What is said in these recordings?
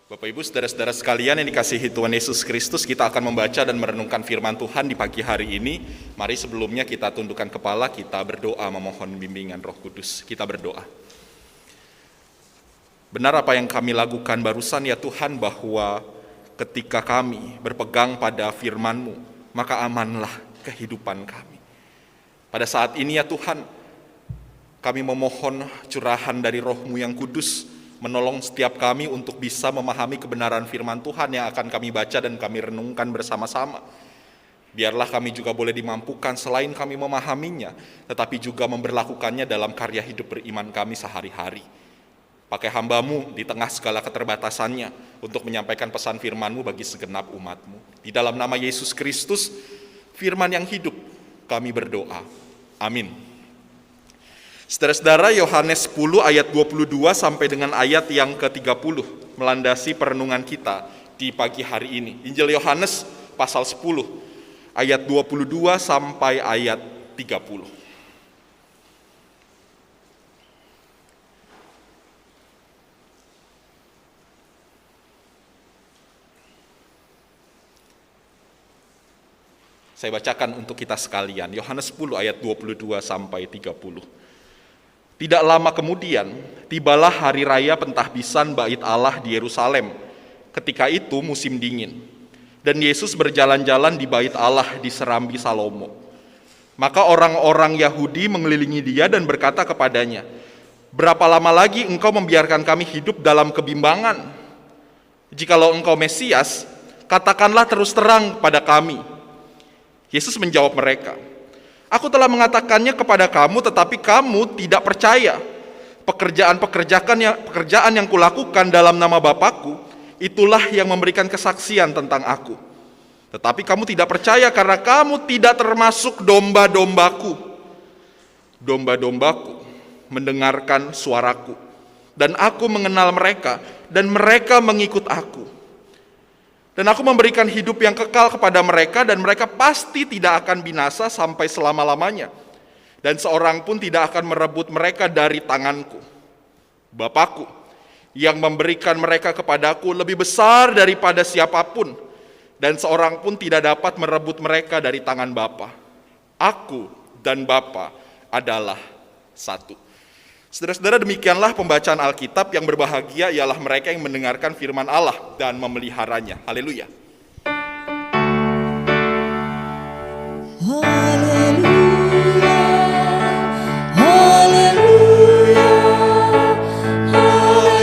Bapak Ibu, saudara-saudara sekalian yang dikasihi Tuhan Yesus Kristus, kita akan membaca dan merenungkan firman Tuhan di pagi hari ini. Mari sebelumnya kita tundukkan kepala, kita berdoa memohon bimbingan Roh Kudus. Kita berdoa. Benar apa yang kami lakukan barusan ya Tuhan, bahwa ketika kami berpegang pada firman-Mu, maka amanlah kehidupan kami. Pada saat ini ya Tuhan, kami memohon curahan dari Roh-Mu yang kudus, menolong setiap kami untuk bisa memahami kebenaran firman Tuhan yang akan kami baca dan kami renungkan bersama-sama. Biarlah kami juga boleh dimampukan selain kami memahaminya, tetapi juga memberlakukannya dalam karya hidup beriman kami sehari-hari. Pakai hamba-Mu di tengah segala keterbatasannya untuk menyampaikan pesan firman-Mu bagi segenap umat-Mu. Di dalam nama Yesus Kristus, firman yang hidup, kami berdoa. Amin. Saudara-saudara, Yohanes 10 ayat 22 sampai dengan ayat yang ke-30 melandasi perenungan kita di pagi hari ini. Injil Yohanes pasal 10 ayat 22 sampai ayat 30. Saya bacakan untuk kita sekalian. Yohanes 10 ayat 22 sampai 30. Tidak lama kemudian, tibalah hari raya pentahbisan Bait Allah di Yerusalem. Ketika itu musim dingin, dan Yesus berjalan-jalan di Bait Allah di Serambi Salomo. Maka orang-orang Yahudi mengelilingi dia dan berkata kepadanya, "Berapa lama lagi engkau membiarkan kami hidup dalam kebimbangan? Jikalau engkau Mesias, katakanlah terus terang pada kami." Yesus menjawab mereka, "Aku telah mengatakannya kepada kamu, tetapi kamu tidak percaya. Pekerjaan yang kulakukan dalam nama Bapa-Ku, itulah yang memberikan kesaksian tentang Aku. Tetapi kamu tidak percaya karena kamu tidak termasuk domba-dombaku. Domba-dombaku mendengarkan suaraku, dan Aku mengenal mereka, dan mereka mengikut Aku. Dan Aku memberikan hidup yang kekal kepada mereka, dan mereka pasti tidak akan binasa sampai selama-lamanya. Dan seorang pun tidak akan merebut mereka dari tanganku. Bapa-Ku yang memberikan mereka kepadaku lebih besar daripada siapapun, dan seorang pun tidak dapat merebut mereka dari tangan Bapa. Aku dan Bapa adalah satu." Saudara-saudara, demikianlah pembacaan Alkitab. Yang berbahagia ialah mereka yang mendengarkan firman Allah dan memeliharanya. Haleluya. Haleluya, haleluya, haleluya.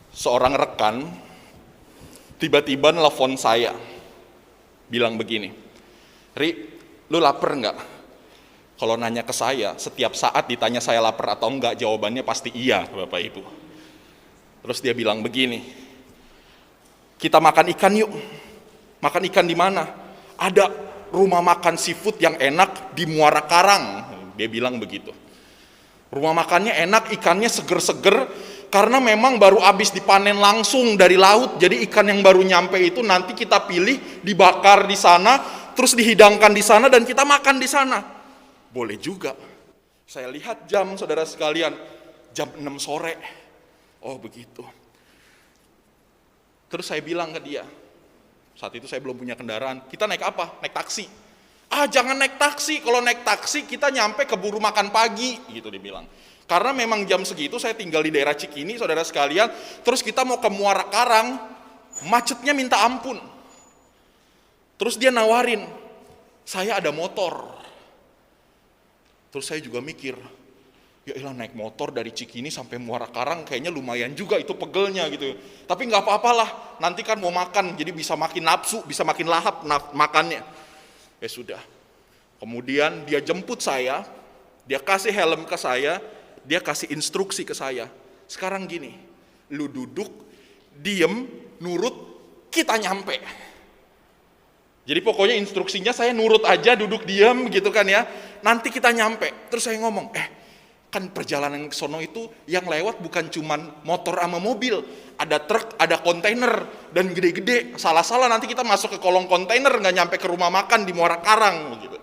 Seorang rekan tiba-tiba nelfon saya, bilang begini, "Ri, lu lapar nggak?" Kalau nanya ke saya, setiap saat ditanya saya lapar atau enggak, jawabannya pasti iya, Bapak Ibu. Terus dia bilang begini, "Kita makan ikan yuk." "Makan ikan di mana?" "Ada rumah makan seafood yang enak di Muara Karang." Dia bilang begitu. Rumah makannya enak, ikannya seger-seger, karena memang baru habis dipanen langsung dari laut. Jadi ikan yang baru nyampe itu nanti kita pilih, dibakar di sana, terus dihidangkan di sana, dan kita makan di sana. Boleh juga. Saya lihat jam, saudara sekalian, jam 6 sore. Oh begitu. Terus saya bilang ke dia, saat itu saya belum punya kendaraan, "Kita naik apa?" "Naik taksi." "Ah, jangan naik taksi. Kalau naik taksi kita nyampe keburu makan pagi," gitu dia bilang. Karena memang jam segitu saya tinggal di daerah Cikini, saudara sekalian, terus kita mau ke Muara Karang, macetnya minta ampun. Terus dia nawarin, "Saya ada motor." Terus saya juga mikir, ya elah, naik motor dari Cikini sampai Muara Karang kayaknya lumayan juga itu pegelnya gitu. Tapi nggak apa-apalah, nanti kan mau makan, jadi bisa makin nafsu, bisa makin lahap makannya. Ya sudah. Kemudian dia jemput saya, dia kasih helm ke saya, dia kasih instruksi ke saya. "Sekarang gini, lu duduk, diem, nurut, kita nyampe." Jadi pokoknya instruksinya saya nurut aja, duduk diem gitu kan ya. Nanti kita nyampe. Terus saya ngomong, kan perjalanan ke sono itu yang lewat bukan cuman motor sama mobil, ada truk, ada kontainer, dan gede-gede. Salah-salah nanti kita masuk ke kolong kontainer, nggak nyampe ke rumah makan di Muara Karang gitu.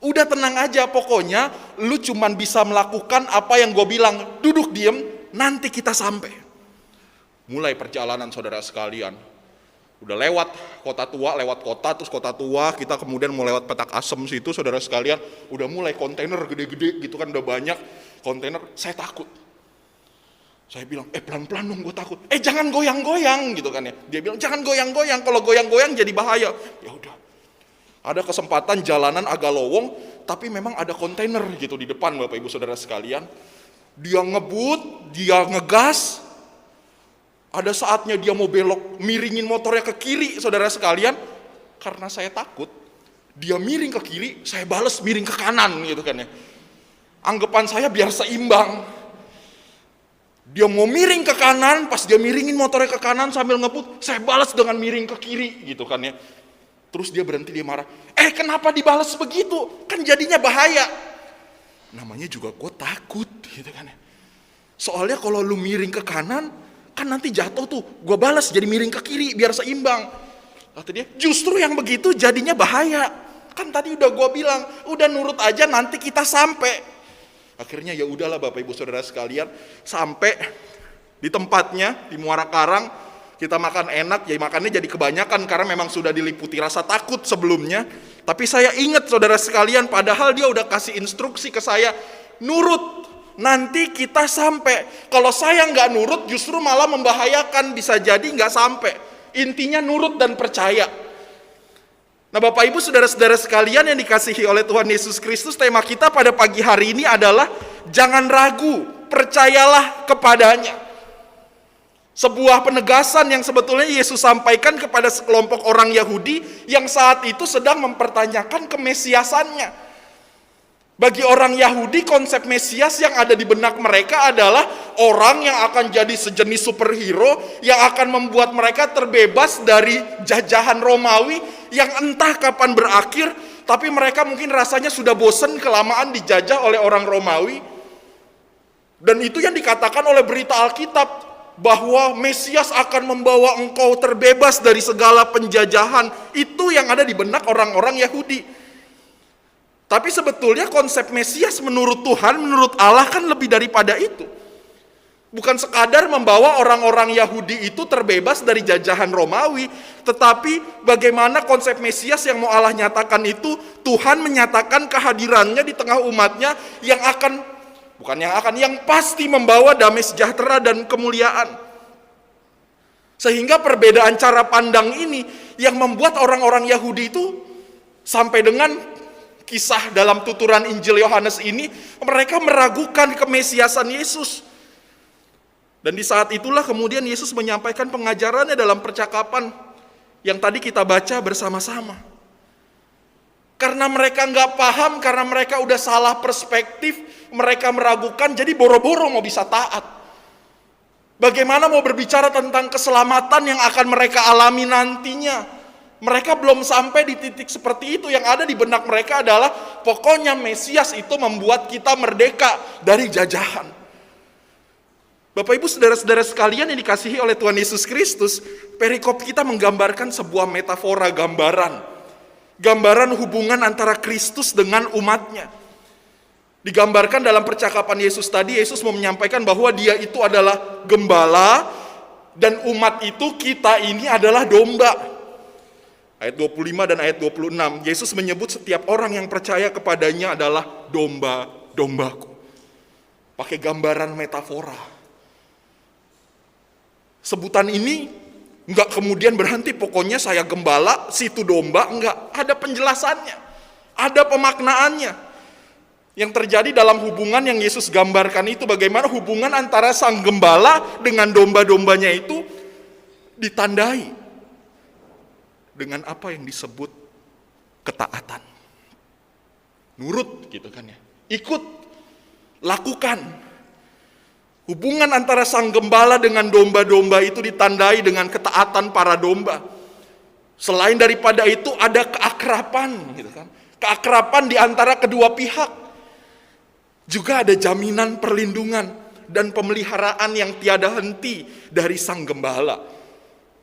Udah tenang aja, pokoknya lu cuman bisa melakukan apa yang gue bilang. Duduk diem, nanti kita sampai. Mulai perjalanan saudara sekalian. Udah lewat kota tua, lewat kota, terus kota tua, kita kemudian mau lewat Petak Asem situ, saudara sekalian, udah mulai kontainer gede-gede gitu kan, udah banyak kontainer. Saya takut. Saya bilang, pelan-pelan dong, gue takut. Jangan goyang-goyang gitu kan ya. Dia bilang, jangan goyang-goyang, kalau goyang-goyang jadi bahaya. Ya udah. Ada kesempatan jalanan agak lowong, tapi memang ada kontainer gitu di depan Bapak Ibu Saudara sekalian. Dia ngebut, dia ngegas. Ada saatnya dia mau belok, miringin motornya ke kiri, saudara sekalian. Karena saya takut, dia miring ke kiri, saya bales miring ke kanan gitu kan ya. Anggapan saya biar seimbang. Dia mau miring ke kanan, pas dia miringin motornya ke kanan sambil ngebut, saya balas dengan miring ke kiri gitu kan ya. Terus dia berhenti, dia marah. Kenapa dibalas begitu? Kan jadinya bahaya. Namanya juga gue takut gitu kan ya. Soalnya kalau lu miring ke kanan, kan nanti jatuh tuh, gue balas jadi miring ke kiri biar seimbang. Kata dia, justru yang begitu jadinya bahaya. Kan tadi udah gue bilang, udah nurut aja nanti kita sampai. Akhirnya ya udahlah Bapak Ibu Saudara sekalian, sampai di tempatnya di Muara Karang, kita makan enak, ya makannya jadi kebanyakan karena memang sudah diliputi rasa takut sebelumnya. Tapi saya ingat saudara sekalian, padahal dia udah kasih instruksi ke saya, nurut. Nanti kita sampai. Kalau saya nggak nurut justru malah membahayakan, bisa jadi nggak sampai. Intinya nurut dan percaya. Nah Bapak Ibu saudara-saudara sekalian yang dikasihi oleh Tuhan Yesus Kristus, tema kita pada pagi hari ini adalah jangan ragu, percayalah kepadanya. Sebuah penegasan yang sebetulnya Yesus sampaikan kepada sekelompok orang Yahudi yang saat itu sedang mempertanyakan kemesiasannya. Bagi orang Yahudi, konsep Mesias yang ada di benak mereka adalah orang yang akan jadi sejenis superhero yang akan membuat mereka terbebas dari jajahan Romawi yang entah kapan berakhir, tapi mereka mungkin rasanya sudah bosan kelamaan dijajah oleh orang Romawi. Dan itu yang dikatakan oleh berita Alkitab, bahwa Mesias akan membawa engkau terbebas dari segala penjajahan. Itu yang ada di benak orang-orang Yahudi. Tapi sebetulnya konsep Mesias menurut Tuhan, menurut Allah kan lebih daripada itu. Bukan sekadar membawa orang-orang Yahudi itu terbebas dari jajahan Romawi, tetapi bagaimana konsep Mesias yang mau Allah nyatakan itu, Tuhan menyatakan kehadirannya di tengah umatnya yang yang pasti membawa damai sejahtera dan kemuliaan. Sehingga perbedaan cara pandang ini yang membuat orang-orang Yahudi itu sampai dengan kisah dalam tuturan Injil Yohanes ini, mereka meragukan kemesiasan Yesus. Dan di saat itulah kemudian Yesus menyampaikan pengajarannya dalam percakapan yang tadi kita baca bersama-sama. Karena mereka nggak paham, karena mereka udah salah perspektif, mereka meragukan, jadi boro-boro mau bisa taat. Bagaimana mau berbicara tentang keselamatan yang akan mereka alami nantinya? Mereka belum sampai di titik seperti itu. Yang ada di benak mereka adalah pokoknya Mesias itu membuat kita merdeka dari jajahan. Bapak Ibu saudara-saudara sekalian yang dikasihi oleh Tuhan Yesus Kristus, perikop kita menggambarkan sebuah metafora, gambaran hubungan antara Kristus dengan umatnya. Digambarkan dalam percakapan Yesus tadi, Yesus mau menyampaikan bahwa dia itu adalah gembala dan umat itu, kita ini adalah domba. Ayat 25 dan ayat 26, Yesus menyebut setiap orang yang percaya kepadanya adalah domba-dombaku. Pakai gambaran metafora. Sebutan ini enggak kemudian berhenti, pokoknya saya gembala, situ domba, enggak. Ada penjelasannya, ada pemaknaannya. Yang terjadi dalam hubungan yang Yesus gambarkan itu, bagaimana hubungan antara sang gembala dengan domba-dombanya itu ditandai dengan apa yang disebut ketaatan. Nurut gitu kan ya. Ikut, lakukan. Hubungan antara sang gembala dengan domba-domba itu ditandai dengan ketaatan para domba. Selain daripada itu ada keakraban gitu kan. Keakraban di antara kedua pihak. Juga ada jaminan perlindungan dan pemeliharaan yang tiada henti dari sang gembala.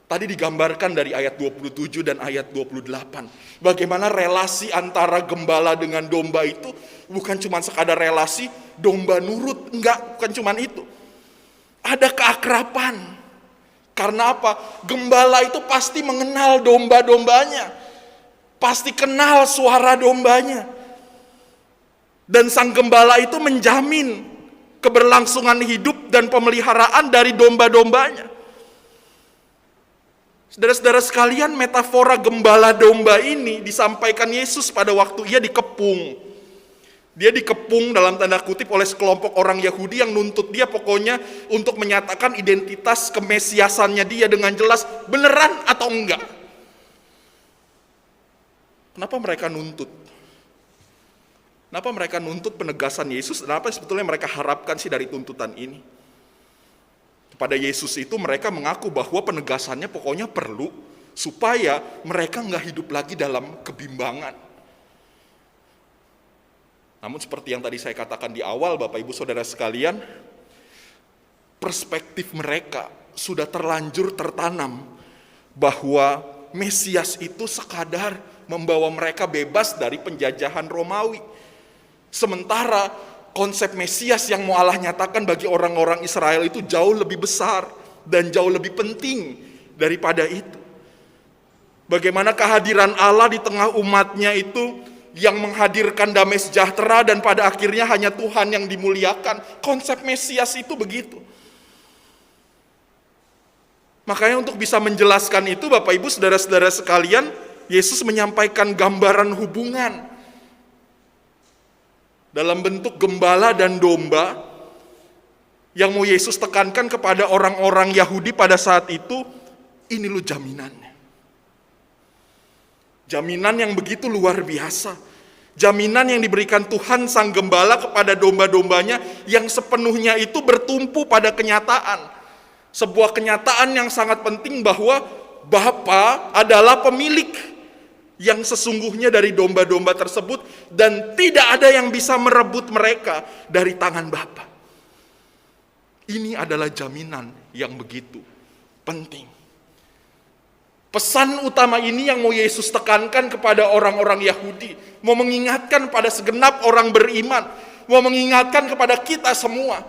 Tadi digambarkan dari ayat 27 dan ayat 28. Bagaimana relasi antara gembala dengan domba itu bukan cuma sekadar relasi domba nurut, enggak, bukan cuma itu. Ada keakraban. Karena apa? Gembala itu pasti mengenal domba-dombanya. Pasti kenal suara dombanya. Dan sang gembala itu menjamin keberlangsungan hidup dan pemeliharaan dari domba-dombanya. Saudara-saudara sekalian, metafora gembala domba ini disampaikan Yesus pada waktu ia dikepung. Dia dikepung dalam tanda kutip oleh sekelompok orang Yahudi yang nuntut dia pokoknya untuk menyatakan identitas kemesiasannya dia dengan jelas, beneran atau enggak. Kenapa mereka nuntut? Kenapa mereka nuntut penegasan Yesus? Dan apa sebetulnya mereka harapkan sih dari tuntutan ini? Pada Yesus itu mereka mengaku bahwa penegasannya pokoknya perlu supaya mereka nggak hidup lagi dalam kebimbangan. Namun seperti yang tadi saya katakan di awal, Bapak Ibu Saudara sekalian, perspektif mereka sudah terlanjur tertanam bahwa Mesias itu sekadar membawa mereka bebas dari penjajahan Romawi. Sementara konsep Mesias yang mau Allah nyatakan bagi orang-orang Israel itu jauh lebih besar dan jauh lebih penting daripada itu. Bagaimana kehadiran Allah di tengah umatnya itu yang menghadirkan damai sejahtera dan pada akhirnya hanya Tuhan yang dimuliakan. Konsep Mesias itu begitu. Makanya untuk bisa menjelaskan itu, Bapak Ibu Saudara-saudara sekalian, Yesus menyampaikan gambaran hubungan dalam bentuk gembala dan domba yang mau Yesus tekankan kepada orang-orang Yahudi pada saat itu. Ini loh jaminannya. Jaminan yang begitu luar biasa. Jaminan yang diberikan Tuhan Sang Gembala kepada domba-dombanya yang sepenuhnya itu bertumpu pada kenyataan. Sebuah kenyataan yang sangat penting bahwa Bapa adalah pemilik yang sesungguhnya dari domba-domba tersebut dan tidak ada yang bisa merebut mereka dari tangan Bapa. Ini adalah jaminan yang begitu penting. Pesan utama ini yang mau Yesus tekankan kepada orang-orang Yahudi, mau mengingatkan pada segenap orang beriman, mau mengingatkan kepada kita semua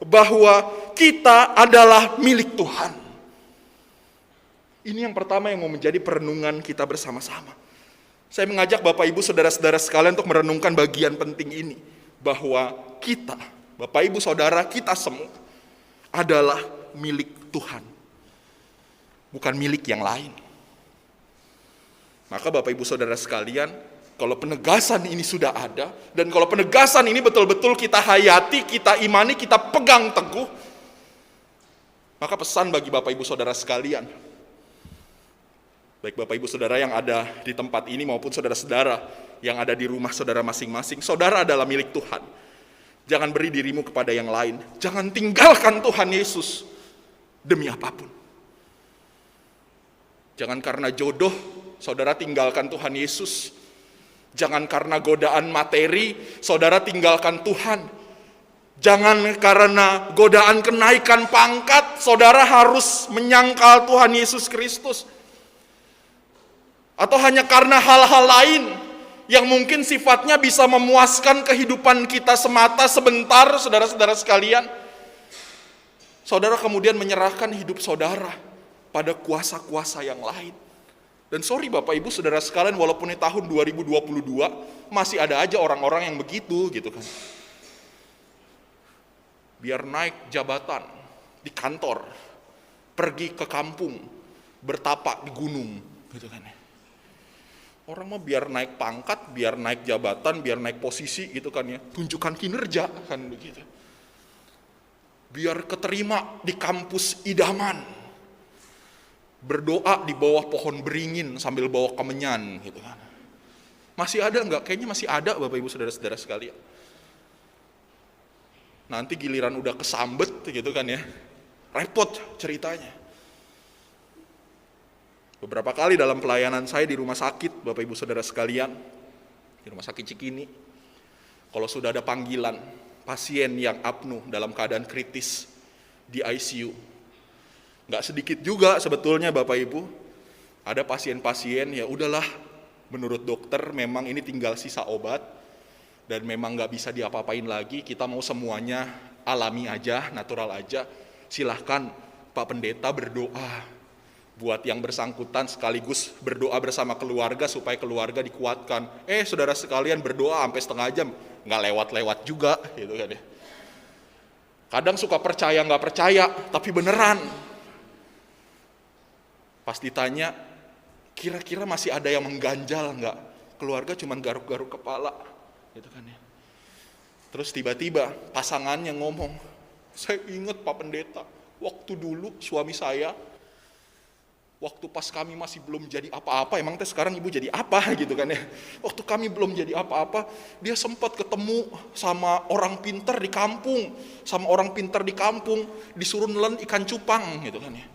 bahwa kita adalah milik Tuhan. Ini yang pertama yang mau menjadi perenungan kita bersama-sama. Saya mengajak Bapak Ibu Saudara-saudara sekalian untuk merenungkan bagian penting ini. Bahwa kita, Bapak Ibu Saudara, kita semua adalah milik Tuhan. Bukan milik yang lain. Maka Bapak Ibu Saudara sekalian, kalau penegasan ini sudah ada, dan kalau penegasan ini betul-betul kita hayati, kita imani, kita pegang teguh, maka pesan bagi Bapak Ibu Saudara sekalian, baik Bapak Ibu Saudara yang ada di tempat ini maupun saudara-saudara yang ada di rumah saudara masing-masing, saudara adalah milik Tuhan. Jangan beri dirimu kepada yang lain. Jangan tinggalkan Tuhan Yesus demi apapun. Jangan karena jodoh, saudara tinggalkan Tuhan Yesus. Jangan karena godaan materi, saudara tinggalkan Tuhan. Jangan karena godaan kenaikan pangkat, saudara harus menyangkal Tuhan Yesus Kristus. Atau hanya karena hal-hal lain yang mungkin sifatnya bisa memuaskan kehidupan kita semata sebentar, saudara-saudara sekalian. Saudara kemudian menyerahkan hidup saudara pada kuasa-kuasa yang lain. Dan sorry Bapak Ibu Saudara sekalian, walaupun di tahun 2022 masih ada aja orang-orang yang begitu gitu kan. Biar naik jabatan di kantor, pergi ke kampung, bertapak di gunung gitu kan. Orang mah biar naik pangkat, biar naik jabatan, biar naik posisi gitu kan ya. Tunjukkan kinerja kan begitu. Biar keterima di kampus idaman. Berdoa di bawah pohon beringin sambil bawa kemenyan gitu kan. Masih ada enggak? Kayaknya masih ada Bapak Ibu Saudara-saudara sekalian. Nanti giliran udah kesambet gitu kan ya. Repot ceritanya. Beberapa kali dalam pelayanan saya di rumah sakit, Bapak Ibu Saudara sekalian, di rumah sakit Cikini, kalau sudah ada panggilan pasien yang apnu dalam keadaan kritis di ICU, Nggak sedikit juga sebetulnya Bapak Ibu, ada pasien-pasien ya udahlah, menurut dokter memang ini tinggal sisa obat, dan memang nggak bisa diapa-apain lagi, kita mau semuanya alami aja, natural aja, silahkan Pak Pendeta berdoa buat yang bersangkutan, sekaligus berdoa bersama keluarga supaya keluarga dikuatkan. Saudara sekalian, berdoa sampai setengah jam, nggak lewat-lewat juga, gitu kan ya. Kadang suka percaya nggak percaya, tapi beneran. Pas ditanya, kira-kira masih ada yang mengganjal nggak? Keluarga cuman garuk-garuk kepala, gitu kan ya. Terus tiba-tiba pasangannya ngomong, saya ingat Pak Pendeta, waktu dulu suami saya, waktu pas kami masih belum jadi apa-apa, emang teh sekarang ibu jadi apa gitu kan ya. Waktu kami belum jadi apa-apa, dia sempat ketemu sama orang pinter di kampung, disuruh nelen ikan cupang gitu kan ya.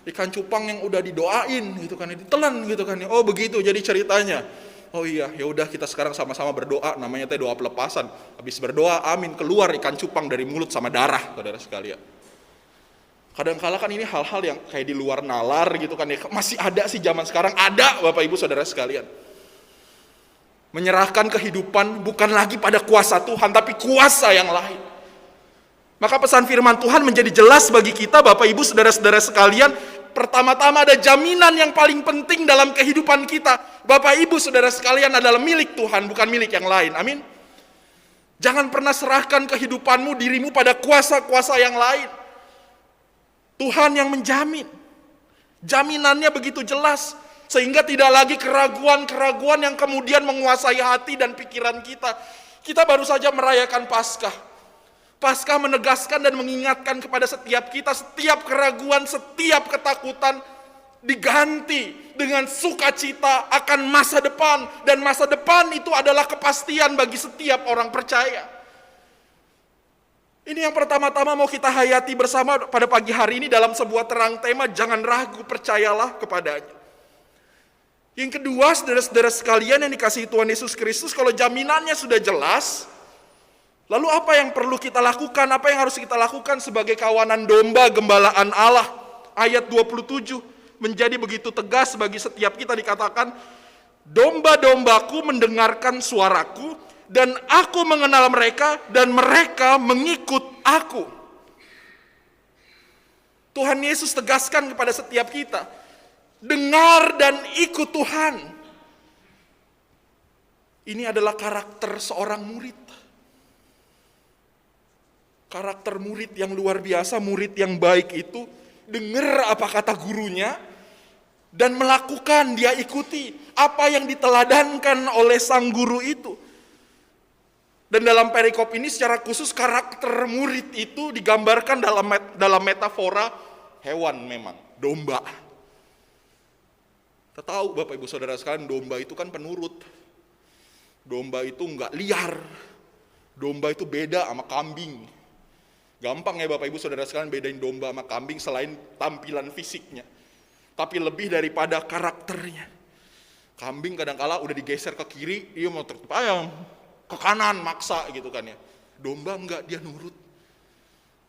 Ikan cupang yang udah didoain gitu kan ya, ditelan gitu kan ya. Oh begitu jadi ceritanya. Oh iya, ya udah kita sekarang sama-sama berdoa, namanya teh doa pelepasan. Habis berdoa, amin, keluar ikan cupang dari mulut sama darah, saudara sekalian. Kadang-kala kan ini hal-hal yang kayak di luar nalar gitu kan ya. Masih ada sih zaman sekarang, ada Bapak Ibu Saudara sekalian. Menyerahkan kehidupan bukan lagi pada kuasa Tuhan, tapi kuasa yang lain. Maka pesan firman Tuhan menjadi jelas bagi kita Bapak Ibu Saudara-saudara sekalian. Pertama-tama ada jaminan yang paling penting dalam kehidupan kita. Bapak Ibu Saudara sekalian adalah milik Tuhan, bukan milik yang lain. Amin. Jangan pernah serahkan kehidupanmu, dirimu pada kuasa-kuasa yang lain. Tuhan yang menjamin. Jaminannya begitu jelas, sehingga tidak lagi keraguan-keraguan yang kemudian menguasai hati dan pikiran kita. Kita baru saja merayakan Paskah. Paskah menegaskan dan mengingatkan kepada setiap kita, setiap keraguan, setiap ketakutan diganti dengan sukacita akan masa depan. Dan masa depan itu adalah kepastian bagi setiap orang percaya. Ini yang pertama-tama mau kita hayati bersama pada pagi hari ini dalam sebuah terang tema, jangan ragu, percayalah kepadanya. Yang kedua, saudara-saudara sekalian yang dikasihi Tuhan Yesus Kristus, kalau jaminannya sudah jelas, lalu apa yang perlu kita lakukan, apa yang harus kita lakukan sebagai kawanan domba gembalaan Allah? Ayat 27 menjadi begitu tegas bagi setiap kita, dikatakan, domba-dombaku mendengarkan suaraku, dan aku mengenal mereka, dan mereka mengikut aku. Tuhan Yesus tegaskan kepada setiap kita, dengar dan ikut Tuhan. Ini adalah karakter seorang murid. Karakter murid yang luar biasa, murid yang baik itu, dengar apa kata gurunya, dan melakukan, dia ikuti apa yang diteladankan oleh sang guru itu. Dan dalam perikop ini secara khusus karakter murid itu digambarkan dalam metafora hewan memang, domba. Kita tahu Bapak Ibu Saudara sekalian, domba itu kan penurut. Domba itu enggak liar. Domba itu beda sama kambing. Gampang ya Bapak Ibu Saudara sekalian bedain domba sama kambing selain tampilan fisiknya. Tapi lebih daripada karakternya. Kambing kadang-kala udah digeser ke kiri, dia mau tertutup ayam. Ke kanan maksa gitu kan ya. Domba enggak, dia nurut.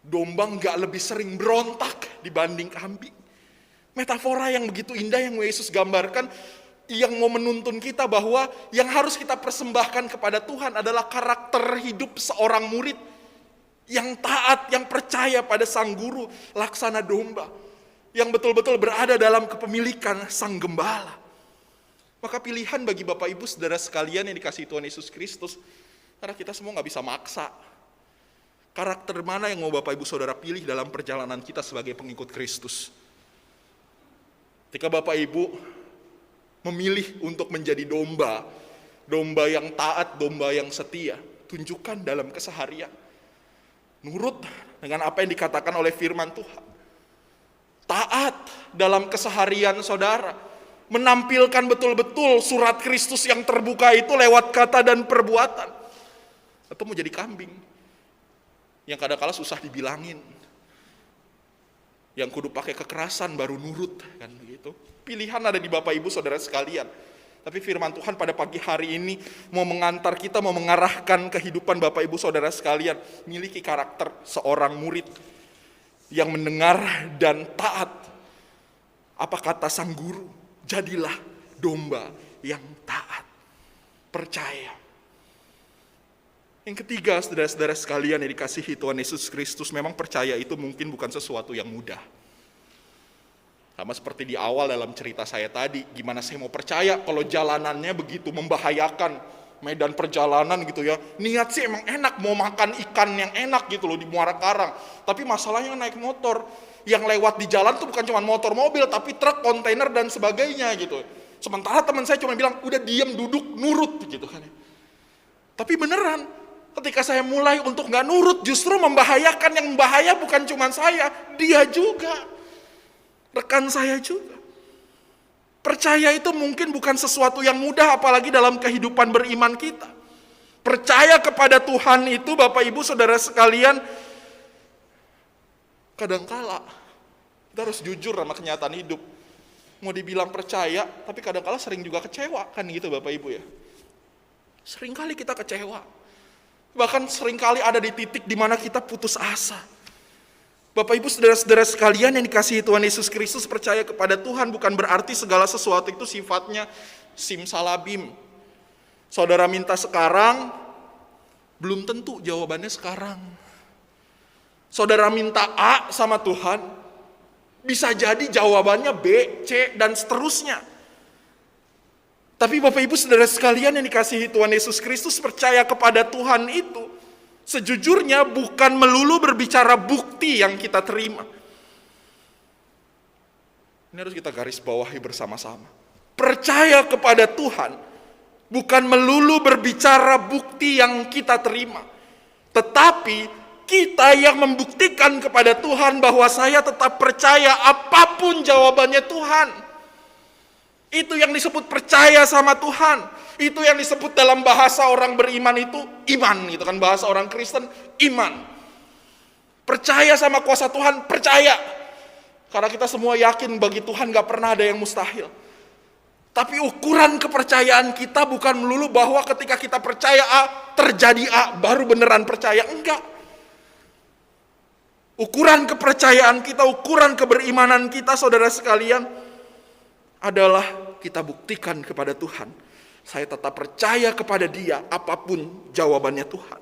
Domba enggak lebih sering berontak dibanding kambing. Metafora yang begitu indah yang Yesus gambarkan, yang mau menuntun kita bahwa yang harus kita persembahkan kepada Tuhan adalah karakter hidup seorang murid yang taat, yang percaya pada sang guru, laksana domba, yang betul-betul berada dalam kepemilikan sang gembala. Maka pilihan bagi Bapak Ibu Saudara sekalian yang dikasihi Tuhan Yesus Kristus, karena kita semua gak bisa maksa. Karakter mana yang mau Bapak Ibu Saudara pilih dalam perjalanan kita sebagai pengikut Kristus? Ketika Bapak Ibu memilih untuk menjadi domba, domba yang taat, domba yang setia, tunjukkan dalam keseharian. Nurut dengan apa yang dikatakan oleh firman Tuhan. Taat dalam keseharian saudara. Menampilkan betul-betul surat Kristus yang terbuka itu lewat kata dan perbuatan. Atau mau jadi kambing yang kadang-kala susah dibilangin, yang kudu pakai kekerasan baru nurut, kan begitu. Pilihan ada di Bapak Ibu Saudara sekalian. Tapi firman Tuhan pada pagi hari ini mau mengantar kita, mau mengarahkan kehidupan Bapak Ibu Saudara sekalian, miliki karakter seorang murid yang mendengar dan taat. Apa kata sang guru? Jadilah domba yang taat, percaya. Yang ketiga, saudara-saudara sekalian yang dikasihi Tuhan Yesus Kristus, memang percaya itu mungkin bukan sesuatu yang mudah. Sama seperti di awal dalam cerita saya tadi, gimana saya mau percaya kalau jalanannya begitu membahayakan, medan perjalanan gitu ya. Niat sih emang enak, mau makan ikan yang enak gitu loh di Muara Karang. Tapi masalahnya naik motor, yang lewat di jalan tuh bukan cuma motor mobil, tapi truk, kontainer dan sebagainya gitu. Sementara teman saya cuma bilang, udah diam, duduk, nurut gitu kan. Tapi beneran, ketika saya mulai untuk gak nurut, justru membahayakan. Yang bahaya bukan cuma saya, dia juga. Rekan saya juga. Percaya itu mungkin bukan sesuatu yang mudah, apalagi dalam kehidupan beriman kita. Percaya kepada Tuhan itu, Bapak Ibu Saudara sekalian, kadangkala kita harus jujur sama kenyataan hidup. Mau dibilang percaya, tapi kadangkala sering juga kecewa, kan gitu Bapak Ibu ya. Seringkali kita kecewa. Bahkan seringkali ada di titik di mana kita putus asa. Bapak Ibu saudara-saudara sekalian yang dikasihi Tuhan Yesus Kristus, percaya kepada Tuhan bukan berarti segala sesuatu itu sifatnya simsalabim. Saudara minta sekarang, belum tentu jawabannya sekarang. Saudara minta A sama Tuhan, bisa jadi jawabannya B, C, dan seterusnya. Tapi Bapak Ibu saudara sekalian yang dikasihi Tuhan Yesus Kristus, percaya kepada Tuhan itu sejujurnya bukan melulu berbicara bukti yang kita terima. Ini harus kita garis bawahi bersama-sama. Percaya kepada Tuhan bukan melulu berbicara bukti yang kita terima, tetapi kita yang membuktikan kepada Tuhan bahwa saya tetap percaya apapun jawabannya Tuhan. Itu yang disebut percaya sama Tuhan. Itu yang disebut dalam bahasa orang beriman itu iman, gitu kan, bahasa orang Kristen iman. Percaya sama kuasa Tuhan, percaya. Karena kita semua yakin bagi Tuhan gak pernah ada yang mustahil. Tapi ukuran kepercayaan kita bukan melulu bahwa ketika kita percaya A, terjadi A, baru beneran percaya. Enggak. Ukuran kepercayaan kita, ukuran keberimanan kita, saudara sekalian, adalah kita buktikan kepada Tuhan. Saya tetap percaya kepada Dia, apapun jawabannya Tuhan.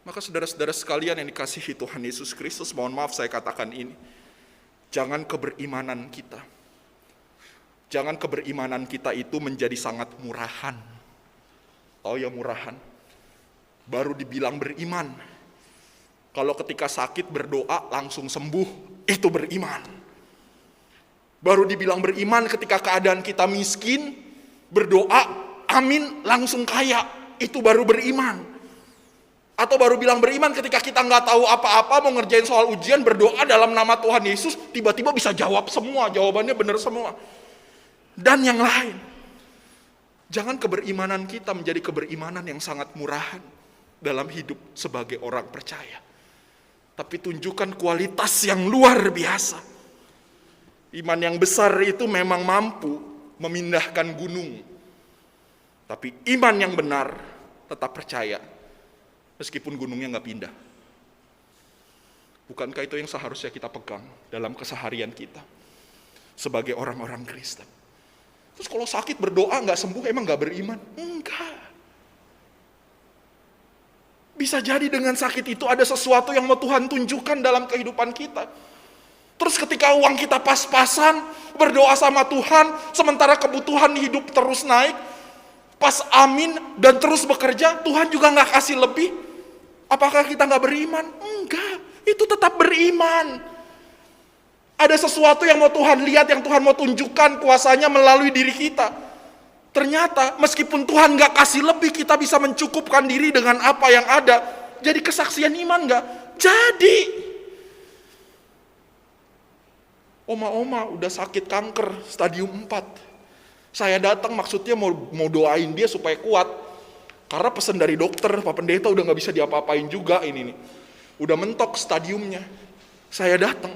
Maka saudara-saudara sekalian yang dikasihi Tuhan Yesus Kristus, mohon maaf saya katakan ini. Jangan keberimanan kita itu menjadi sangat murahan. Oh ya murahan. Baru dibilang beriman. Kalau ketika sakit berdoa langsung sembuh, itu beriman. Baru dibilang beriman ketika keadaan kita miskin, berdoa, amin, langsung kaya. Itu baru beriman. Atau baru bilang beriman ketika kita nggak tahu apa-apa, mau ngerjain soal ujian, berdoa dalam nama Tuhan Yesus, tiba-tiba bisa jawab semua, jawabannya benar semua. Dan yang lain. Jangan keberimanan kita menjadi keberimanan yang sangat murahan dalam hidup sebagai orang percaya. Tapi tunjukkan kualitas yang luar biasa. Iman yang besar itu memang mampu memindahkan gunung. Tapi iman yang benar tetap percaya. Meskipun gunungnya nggak pindah. Bukankah itu yang seharusnya kita pegang dalam keseharian kita. Sebagai orang-orang Kristen. Terus kalau sakit berdoa nggak sembuh emang nggak beriman? Enggak. Bisa jadi dengan sakit itu ada sesuatu yang mau Tuhan tunjukkan dalam kehidupan kita. Terus ketika uang kita pas-pasan, berdoa sama Tuhan, sementara kebutuhan hidup terus naik, pas amin dan terus bekerja, Tuhan juga gak kasih lebih. Apakah kita gak beriman? Enggak, itu tetap beriman. Ada sesuatu yang mau Tuhan lihat, yang Tuhan mau tunjukkan kuasanya melalui diri kita. Ternyata meskipun Tuhan gak kasih lebih, kita bisa mencukupkan diri dengan apa yang ada. Jadi kesaksian iman gak? Jadi. Oma-oma udah sakit kanker stadium 4. Saya datang maksudnya mau doain dia supaya kuat. Karena pesan dari dokter, Pak Pendeta udah gak bisa diapa-apain juga ini nih. Udah mentok stadiumnya. Saya datang.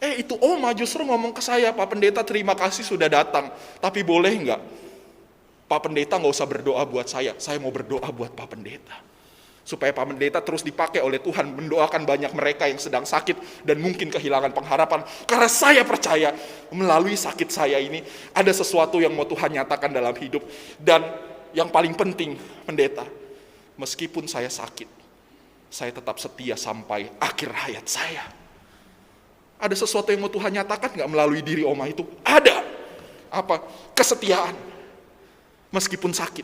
Itu oma justru ngomong ke saya, Pak Pendeta terima kasih sudah datang. Tapi boleh gak Pak Pendeta gak usah berdoa buat saya mau berdoa buat Pak Pendeta. Supaya Pak Pendeta terus dipakai oleh Tuhan mendoakan banyak mereka yang sedang sakit dan mungkin kehilangan pengharapan. Karena saya percaya melalui sakit saya ini ada sesuatu yang mau Tuhan nyatakan dalam hidup. Dan yang paling penting, Pendeta, meskipun saya sakit, saya tetap setia sampai akhir hayat saya. Ada sesuatu yang mau Tuhan nyatakan gak melalui diri Oma itu? Ada. Apa? Kesetiaan. Meskipun sakit.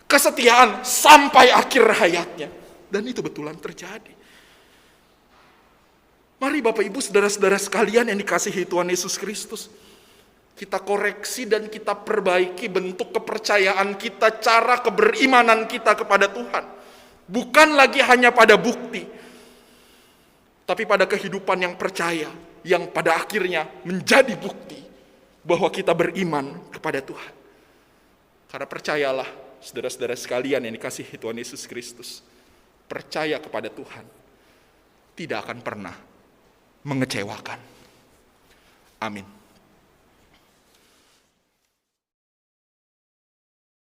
Kesetiaan sampai akhir hayatnya. Dan itu betulan terjadi. Mari Bapak Ibu, saudara-saudara sekalian yang dikasihi Tuhan Yesus Kristus, kita koreksi dan kita perbaiki bentuk kepercayaan kita, cara keberimanan kita kepada Tuhan. Bukan lagi hanya pada bukti, tapi pada kehidupan yang percaya, yang pada akhirnya menjadi bukti bahwa kita beriman kepada Tuhan. Karena percayalah, saudara-saudara sekalian yang dikasihi Tuhan Yesus Kristus, percaya kepada Tuhan tidak akan pernah mengecewakan. Amin.